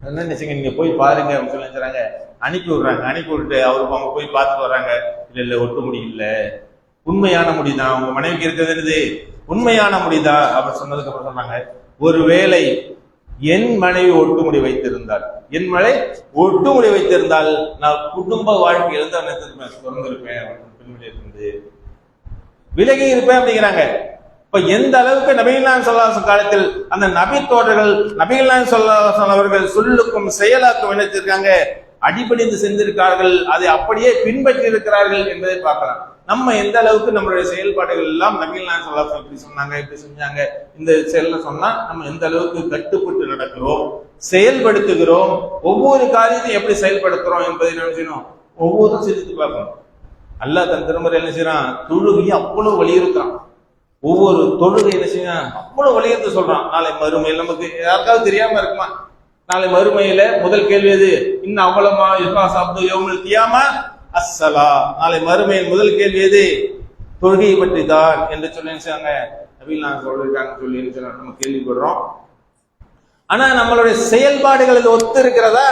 என்ன நினைச்சீங்க, நீங்க போய் பாருங்க அப்படின்னு சொல்லி நினைச்சாங்க, அனுப்பி விடுறாங்க. அனுப்பி விட்டு அவருக்கு அவங்க போய் பார்த்துட்டு வர்றாங்க. இல்ல ஒட்டு முடி இல்ல, உண்மையான முடிதான், உங்க மனைவிக்கு இருக்கிறது என்னது உண்மையான முடிதான் அப்படின்னு சொன்னதுக்கு அப்புறம் சொன்னாங்க, ஒருவேளை என் மனைவி ஒட்டுமுடி வைத்திருந்தால், என் மனை ஒட்டுமுடி வைத்திருந்தால் நான் குடும்ப வாழ்க்கையிலிருந்து திறந்திருப்பேன், இருந்து விலகி இருப்பேன் அப்படிங்கிறாங்க. இப்ப எந்த அளவுக்கு நபிகள் நாயகம் ஸல்லல்லாஹு அலைஹி காலத்தில் அந்த நபி தோழர்கள் நபிகள் நாயகம் ஸல்லல்லாஹு அலைஹி அவர்கள் சொல்லுக்கும் செயலாக்கும் நினைச்சிருக்காங்க, அடிபணிந்து சென்றிருக்கார்கள், அதை அப்படியே பின்பற்றி இருக்கிறார்கள் என்பதை பார்க்கலாம். நம்ம எந்த அளவுக்கு நம்மளுடைய செயல்பாடுகள் எல்லாம் நபிகள் நாயகம் ஸல்லல்லாஹு அலைஹி இப்படி சொன்னாங்க, இப்படி செஞ்சாங்க, இந்த செயல்ல சொன்னா நம்ம எந்த அளவுக்கு கட்டுப்பட்டு நடக்கிறோம், செயல்படுத்துகிறோம், ஒவ்வொரு காரியத்தையும் எப்படி செயல்படுத்துறோம் என்பதை நினைச்சணும் ஒவ்வொருத்தரும் சிந்தித்து பார்க்கணும். அல்லாஹ் தன் திருமறை என்ன செய்யறான், தொழுகையை அவ்வளவு வலியுறுத்தான். ஒவ்வொரு தொழுகை என்ன செய்யறான், அவ்வளவு வலியுறுத்த சொல்றான். நாளை மறுமையில் நமக்கு யாருக்காவது தெரியாம இருக்குமா, நாளை மறுமையில முதல் கேள்வி எது, இன்னும் அவ்வளமா யுகா சாப்பிட்டு யோமல் கியாமா அஸ்ஸலா, நாளை மறுமையின் முதல் கேள்வி எது, தொழுகையை பற்றி தான் என்று சொல்லி நபிகள் நாயகம் சொல்லிருக்காங்க சொல்லி நம்ம கேள்விப்படுறோம். ஆனா நம்மளுடைய செயல்பாடுகள் இது ஒத்து இருக்கிறதா,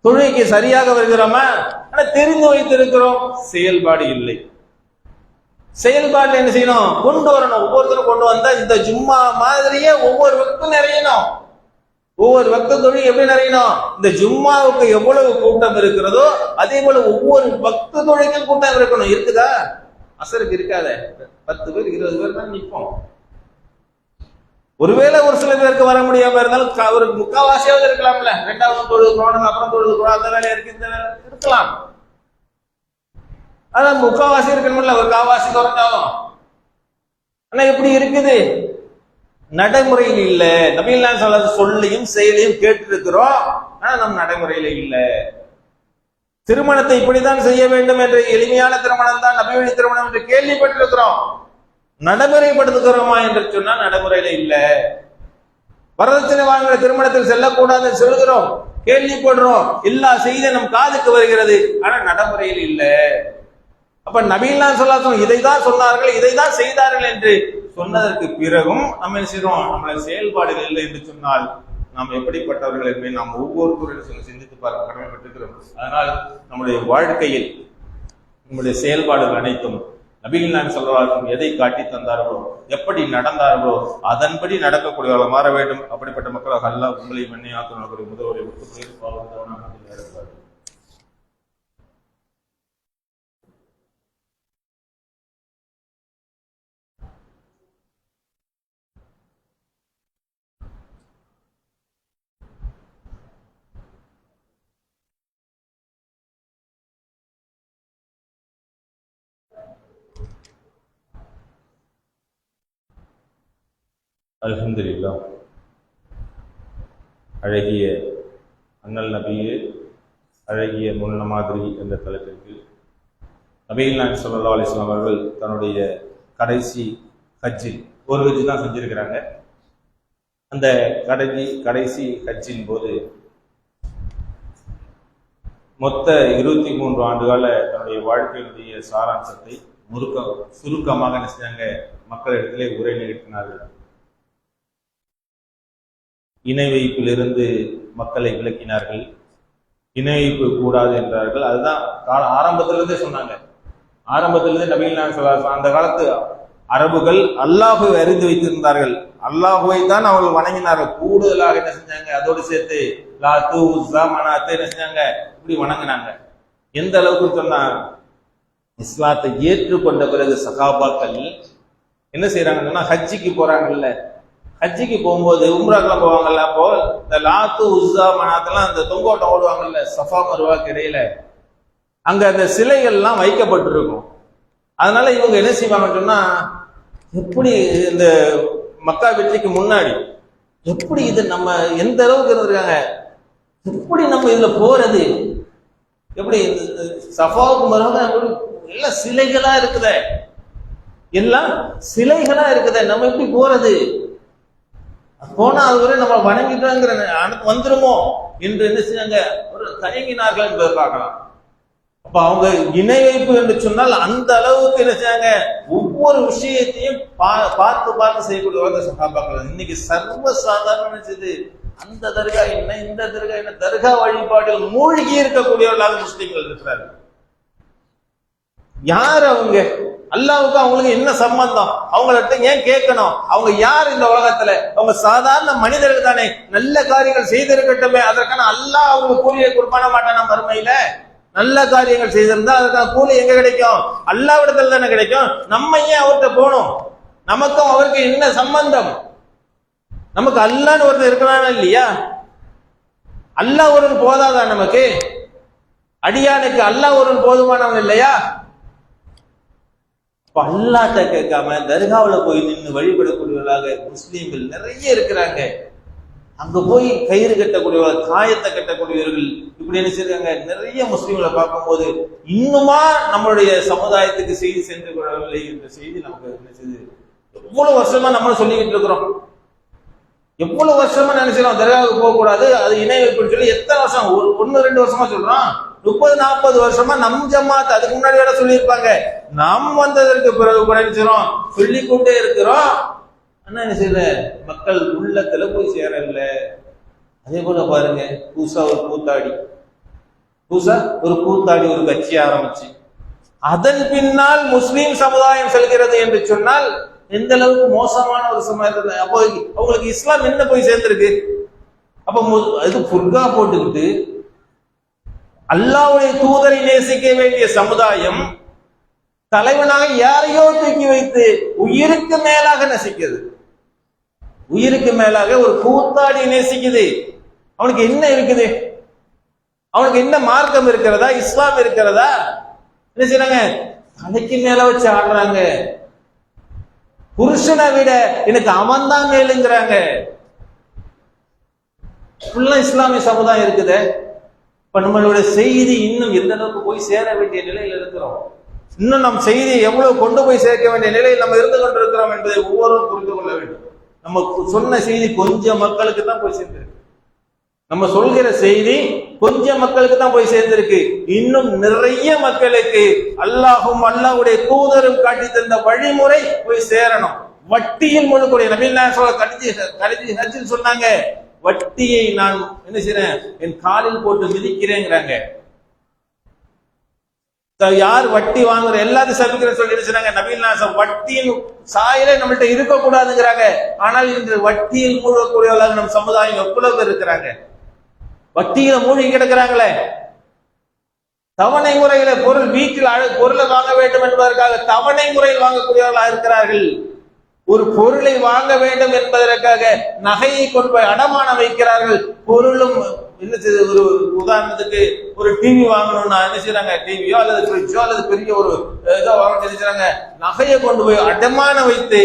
தொழுகைக்கு சரியாக வருகிறோமா, ஆனா தெரிந்து வைத்திருக்கிறோம், செயல்பாடு இல்லை. செயல்பாடுல என்ன செய்யணும், கொண்டு வரணும், ஒவ்வொருத்தரும் கொண்டு வந்தா இந்த ஜும்மா மாதிரியே ஒவ்வொரு வக்தும் நிறையணும். ஒவ்வொரு வக்து தொழுகை எப்படி நிறையணும், இந்த ஜும்மாவுக்கு எவ்வளவு கூட்டம் இருக்கிறதோ அதே போல ஒவ்வொரு வக்து தொழுகைக்கும் கூட்டம் இருக்கணும். இருக்குதா, அசருக்கு இருக்காத, 10 பேர் 20 பேர் தான் நிற்போம். ஒருவேளை ஒரு சில பேருக்கு வர முடியாம இருந்தாலும் அவருக்கு முக்காவாசியாவது இருக்கலாம்ல, 2வது தொழுதுக்கணும் அப்புறம் தொழுதுக்கணும், அந்த வேலை இருக்கு இந்த வேலை இருக்கலாம். ஆனா முக்காவாசி இருக்கணும்ல, ஒரு காவாசி குறைஞ்சாலும். ஆனா எப்படி இருக்குது, நடைமுறையில் இல்ல. நபிகள் நாயகம் ஸல்லல்லாஹு அலைஹி சொல்லியும் செயலையும் கேட்டு இருக்கிறோம், ஆனா நம் நடைமுறையில இல்ல. திருமணத்தை இப்படித்தான் செய்ய வேண்டும் என்ற எளிமையான திருமணம் தான் நபி வழி திருமணம் என்று கேள்விப்பட்டிருக்கிறோம், நடைமுறைப்படுத்துகிறோமா என்று சொன்னா நடைமுறையில இல்ல. வரதட்சணை வாங்குற திருமணத்தில் செல்லக்கூடாது சொல்கிறோம், கேள்விப்படுறோம், எல்லா செய்தி நம் காதுக்கு வருகிறது, ஆனா நடைமுறையில் இல்ல. அப்ப நபிகள் நாயகம் ஸல்லல்லாஹு அலைஹி இதை தான் சொன்னார்கள், இதை தான் செய்தார்கள் என்று சொன்னதற்கு பிறகும் நம்ம என்ன செய்யறோம், நம்மளுடைய செயல்பாடுகள் இல்லை என்று சொன்னால் நாம் எப்படிப்பட்டவர்கள் என்பதை நாம் ஒவ்வொருவரும் சிந்தித்து பார்க்க கடமைப்பட்டிருக்கிறோம். அதனால் நம்முடைய வாழ்க்கையில் நம்முடைய செயல்பாடுகள் அனைத்தும் நபிகள் நாயகம் ஸல்லல்லாஹு அலைஹி வஸல்லம் எதை காட்டி தந்தார்களோ, எப்படி நடந்தார்களோ அதன்படி நடக்கக்கூடியவர்கள் மாற வேண்டும். அப்படிப்பட்ட மக்களாக அல்லாஹ் உங்களை மன்னியாக்கக்கூடிய முதல்வரை விட்டு அல்ஹம்துலில்லாஹ். அழகிய அண்ணல் நபியே, அழகிய முன்ன மாதிரி என்ற தலைப்பிற்கு நபிகள் நாயகம் ஸல்லல்லாஹு அலைஹி வஸல்லம் அவர்கள் தன்னுடைய கடைசி ஹஜ்ஜில் ஒரு ஹஜ் தான் செஞ்சிருக்கிறாங்க. அந்த கடைசி ஹஜ்ஜின் போது மொத்த 23 ஆண்டுகால தன்னுடைய வாழ்க்கையினுடைய சாராம்சத்தை சுருக்கமாக என்ன செஞ்சாங்க, மக்களிடத்திலே உரை நிகழ்த்தினார்கள். இணை வைப்பிலிருந்து மக்களை விளக்கினார்கள், இணை வைப்பு கூடாது என்றார்கள். அதுதான் ஆரம்பத்திலிருந்தே சொன்னாங்க. ஆரம்பத்திலிருந்தே நபிகள் நாயகம் ஸல்லல்லாஹு அலைஹி வஸல்லம் அந்த காலத்து அரபுகள் அல்லாஹுவை அறிந்து வைத்திருந்தார்கள், அல்லாஹுவை தான் அவர்கள் வணங்கினார்கள். கூடுதலாக என்ன செஞ்சாங்க, அதோடு சேர்த்து லாத்து உஸ்ஸா மனாத்து என்ன செஞ்சாங்க, இப்படி வணங்கினாங்க. எந்த அளவுக்கு சொன்னா, இஸ்லாத்தை ஏற்றுக்கொண்ட பிறகு சஹாபாக்கள் என்ன செய்யறாங்கன்னா, ஹஜ்ஜிக்கு போறாங்கல்ல, ஹஜ்ஜிக்கு போகும்போது உம்ராக்கெல்லாம் போவாங்கல்ல, அப்போ இந்த லாத்து உஸ்ஸா மனாத்தெல்லாம் அந்த தொங்கோட்டம் ஓடுவாங்கல்ல சஃபா மருவாக்கு இடையில, அங்க அந்த சிலைகள்லாம் வைக்கப்பட்டிருக்கும். அதனால இவங்க என்ன செய்வாங்கன்னு சொன்னா, எப்படி இந்த மக்கா வெற்றிக்கு முன்னாடி எப்படி இது நம்ம எந்த அளவுக்கு இருந்திருக்காங்க, எப்படி நம்ம இதுல போறது, எப்படி சஃபாவுக்கு மருவாக்கு எல்லாம் சிலைகளா இருக்குத, எல்லாம் சிலைகளா இருக்குத, நம்ம எப்படி போறது, போனா அது வரை நம்ம வணங்கிட்டோங்கிற வந்துருமோ என்று என்ன செஞ்சாங்க, ஒரு தயங்கினார்கள் என்பதை பார்க்கலாம். அப்ப அவங்க இணை வைப்பு என்று சொன்னால் அந்த அளவுக்கு என்ன செய்யாங்க, ஒவ்வொரு விஷயத்தையும் பார்த்து பார்த்து செய்யக்கூடிய சகாபாக்கள். இன்னைக்கு சர்வ சாதாரண செய்து அந்த தர்கா என்ன இந்த தர்கா என்ன, தர்கா வழிபாட்டில் மூழ்கி இருக்கக்கூடியவர்களாக முஸ்லிம்கள் இருக்கிறார்கள். யார் அவங்க? அல்லாவுக்கு அவங்களுக்கு என்ன சம்பந்தம்? அவங்கள்ட்ட ஏன் கேட்கணும்? அவங்க யார் இந்த உலகத்துல? அவங்க சாதாரண மனிதர்கள் தானே. நல்ல காரியங்கள் செய்திருக்கட்டுமே, அதற்கான அல்லாஹ் அவங்களுக்கு கூலியை கொடுப்பான மாட்டான மறுமையில. நல்ல காரியங்கள் செய்திருந்தா அதுக்கான கூலி எங்க கிடைக்கும்? அல்லாஹ்விடத்துல தானே கிடைக்கும். நம்ம ஏன் அவர்கிட்ட போகணும்? நமக்கும் அவருக்கு என்ன சம்பந்தம்? நமக்கு அல்லாஹ்னு ஒருத்தர் இருக்கிறானா இல்லையா? அல்லாஹ் ஒருவன் போதாதா நமக்கு? அடியானுக்கு அல்லாஹ் ஒருவன் போதுமானவன் இல்லையா? அல்லாஹ்ட்ட கேட்காம தர்காவுல போய் நின்று வழிபடக்கூடியவர்களாக முஸ்லீம்கள் நிறைய இருக்கிறாங்க. அங்க போய் கயிறு கட்டக்கூடியவர்கள், காயத்தை கட்டக்கூடியவர்கள், இப்படி என்ன செய்றாங்க? நிறைய முஸ்லீம்களை பார்க்கும்போது இன்னுமா நம்மளுடைய சமுதாயத்துக்கு செய்தி சென்று கொள்ளவில்லை என்ற செய்தி நமக்கு என்ன செய்யுது? எவ்வளவு வருஷமா நம்ம சொல்லிக்கிட்டு இருக்கிறோம். எவ்வளவு வருஷமா நினைச்சிடும் தர்காவுக்கு போக கூடாது, அது இணை வைப்புன்னு சொல்லி எத்தனை வருஷம், 1-2 வருஷமா சொல்றோம். 30-40 வருஷமா நம் ஜமாத் அதுக்கு முன்னாடி வேற சொல்லியிருப்பாங்க. நாம் வந்ததற்கு பிறகு கூட நினைச்சிடும் சொல்லிக்கொண்டே இருக்கிறோம். ஆனா என்ன செய்யல, மக்கள் உள்ளத்துல போய் சேரல. அதே போல பாருங்க, புதுசா ஒரு கூத்தாடி ஒரு கட்சி ஆரம்பிச்சு அதன் பின்னால் முஸ்லீம் சமுதாயம் செல்கிறது என்று சொன்னால் எந்த அளவுக்கு மோசமான ஒரு சமுதாயம். அப்போ அவங்களுக்கு இஸ்லாம் என்ன போய் சேர்ந்திருக்கு? அப்ப இது புர்கா போட்டுக்கிட்டு அல்லாஹ்வுடைய தூதரை நேசிக்க வேண்டிய சமுதாயம் தலைவனாக யாரையோ தூக்கி வைத்து உயிருக்கு மேலாக நேசிக்கிறது. உயிருக்கு மேலாக ஒரு கூத்தாடி நேசிக்குது. அவனுக்கு என்ன இருக்குது? அவனுக்கு என்ன மார்க்கம் இருக்கிறதா? இஸ்லாம் இருக்கிறதா? என்ன செய்றாங்க? தலைக்கு மேல வச்சு ஆடுறாங்க. புருஷனை விட எனக்கு அவன் தான் மேலுங்கிறாங்க. இஸ்லாமிய சமுதாயம் இருக்குது. இப்ப நம்மளுடைய செய்தி இன்னும் எந்த அளவுக்கு போய் சேர வேண்டிய நிலையில் இருக்கிறோம். இன்னும் நம் செய்தி எவ்வளவு கொண்டு போய் சேர்க்க வேண்டிய நிலையில் நம்ம இருந்து கொண்டிருக்கிறோம் என்பதை ஒவ்வொருவரும் புரிந்து கொள்ள வேண்டும். நம்ம சொன்ன செய்தி கொஞ்சம் மக்களுக்கு தான் போய் சேர்ந்திருக்கு. நம்ம சொல்கிற செய்தி கொஞ்சம் மக்களுக்கு தான் போய் சேர்ந்திருக்கு. இன்னும் நிறைய மக்களுக்கு அல்லாஹும் அல்லாஹ்வுடைய தூதரும் காட்டி தந்த வழிமுறை போய் சேரணும். வட்டியில் முழுக்கூடிய நபிகள் நாயகம் கடைசி ஹஜ்ஜில் சொன்னாங்க, வட்டியை நான் என்ன செய்றேன், என் காலில் போட்டு மிதிக்கிறேங்கிறாங்க. யார் வட்டி வாங்குற எல்லாத்தையும் சபிக்கிற சொல்லி சொன்னாங்க நபிகள் நாயகம். வட்டியின் சாயலே நம்மள்ட்ட இருக்க கூடாதுங்கிறாங்க. ஆனால் இன்று வட்டியில் மூழ்கக்கூடியவர்களாக நம் சமுதாயம் எவ்வளவு இருக்கிறாங்க. வட்டியில மூழ்கி கிடக்கிறாங்களே. தவணை முறையில வீட்டில் பொருளை வாங்க வேண்டும் என்பதற்காக தவணை முறையில் வாங்கக்கூடியவர்களாக இருக்கிறார்கள். ஒரு பொருளை வாங்க வேண்டும் என்பதற்காக நகையை கொண்டு போய் அடமானம் வைக்கிறார்கள். பொருளும் என்ன செய்யுது? ஒரு உதாரணத்துக்கு ஒரு டிவி வாங்கணும்னா என்ன செய்யறாங்க? டிவியோ அல்லது ஃப்ரிட்ஜோ அல்லது பெரிய ஒரு இதோ வாங்க செய்யறாங்க, நகையை கொண்டு போய் அடமானம் வைத்து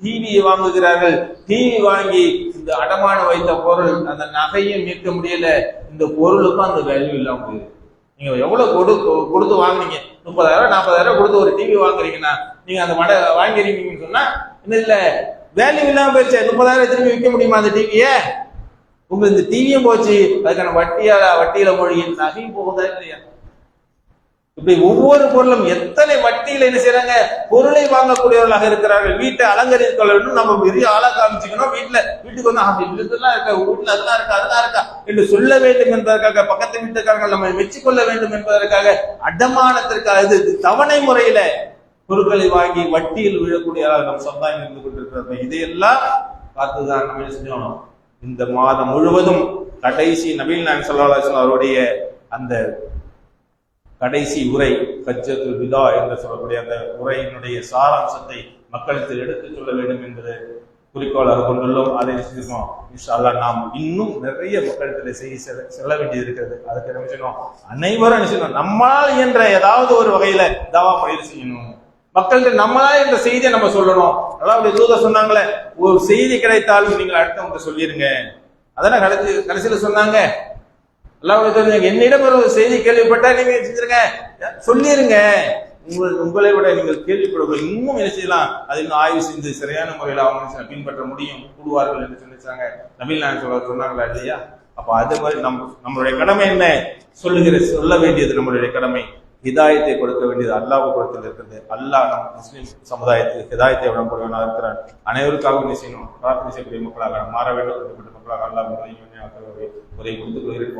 டிவியை வாங்குகிறார்கள். டிவி வாங்கி இந்த அடமானம் வைத்த பொருள் அந்த நகையை மீட்க முடியல, இந்த பொருளுக்கும் அந்த வேல்யூ இல்லாம போகுது. நீங்க எவ்வளவு கொடுத்து வாங்குறீங்க? 30,000 40,000 கொடுத்து ஒரு டிவி வாங்குறீங்கன்னா நீங்க அந்த வாங்கிறீங்கன்னு சொன்னா என்ன இல்ல, வேல்யூ இல்லாம போயிடுச்சு. 30,000 திரும்பி விற்க முடியுமா அந்த டிவிய? உங்க இந்த டிவியும் போச்சு, அதுக்கான வட்டியில மொழி நகையும் போகுதா இல்லையா? இப்படி ஒவ்வொரு பொருளும் எத்தனை வட்டியில என்ன செய்யறாங்க? பொருளை வாங்கக்கூடியவர்களாக இருக்கிறார்கள். வீட்டை அலங்கரித்துக் கொள்ள வேண்டும், நம்ம பெரிய ஆளா காமிச்சுக்கணும், வீட்டுக்கு வந்து இதெல்லாம் இருக்கா, வீட்டுல அதெல்லாம் இருக்கா அதெல்லாம் இருக்கா என்று சொல்ல வேண்டும் என்பதற்காக, பக்கத்து வீட்டுக்காரர்கள் நம்ம மெச்சிக்கொள்ள வேண்டும் என்பதற்காக அடமானத்திற்காக இது தவணை முறையில பொருட்களை வாங்கி வட்டியில் விழக்கூடியவர்களாக நம் சமுதாயம் இருந்து கொண்டிருக்கிறது. இதையெல்லாம் பார்த்துதான் நம்ம என்ன செஞ்சோம்? இந்த மாதம் முழுவதும் கடைசி நபிகள் நாயகம் ஸல்லல்லாஹு அலைஹி வஸல்லம் அவருடைய அந்த கடைசி உரை ஹஜ்ஜத்துல் விதா என்று சொல்லக்கூடிய அந்த உரையினுடைய சாராம்சத்தை மக்களுக்கு எடுத்துச் சொல்ல வேண்டும் என்பது குறிக்கோளாக கொண்டுள்ளோம். அதை செஞ்சிருக்கோம். இன்ஷா அல்லாஹ் நாம் இன்னும் நிறைய மக்களிடத்தில் செய்தி செல்ல வேண்டியது இருக்கிறது. அதுக்கு என்ன செய்யணும்? அனைவரும் என்ன செய்யணும்? நம்மால் என்ற ஏதாவது ஒரு வகையில தாவா பயிர் செய்யணும். மக்கள்கிட்ட நம்மளா என்ற செய்தியை நம்ம சொல்லணும். அதாவது தூதர் சொன்னாங்களே, ஒரு செய்தி கிடைத்தாலும் நீங்கள் அடுத்தவங்க சொல்லிருங்க. அதெல்லாம் கடைசியில சொன்னாங்க, என்னிடம் ஒரு செய்தி கேள்விப்பட்டா நீங்க செஞ்சிருங்க, சொல்லிருங்க. உங்களை விட நீங்கள் கேள்விப்பட இன்னும் என்ன செய்யலாம், அது இன்னும் ஆய்வு செஞ்சு சரியான முறையில் அவங்க பின்பற்ற முடியும் கூடுவார்கள் என்று சொல்லிச்சாங்க. நபிகள் நாயகம் சொன்னாங்களா இல்லையா? அப்ப அது மாதிரி நம்மளுடைய கடமை என்ன? சொல்ல வேண்டியது நம்மளுடைய கடமை. ஹிதாயத்தை கொடுக்க வேண்டியது அல்லாஹ் புறத்தில் இருக்கிறது. அல்லாஹ் நம் முஸ்லிம் சமுதாயத்துக்கு ஹிதாயத்தை வழங்கக்கூடியவனாக இருக்கிறான். அனைவருக்காகவும் நீ செய்யணும், பிரார்த்தனை செய்யக்கூடிய மக்களாக மாற வேண்டும் என்று மக்களாக அல்லாஹ் உதவி கொடுத்துக் கொள்கிறேன்.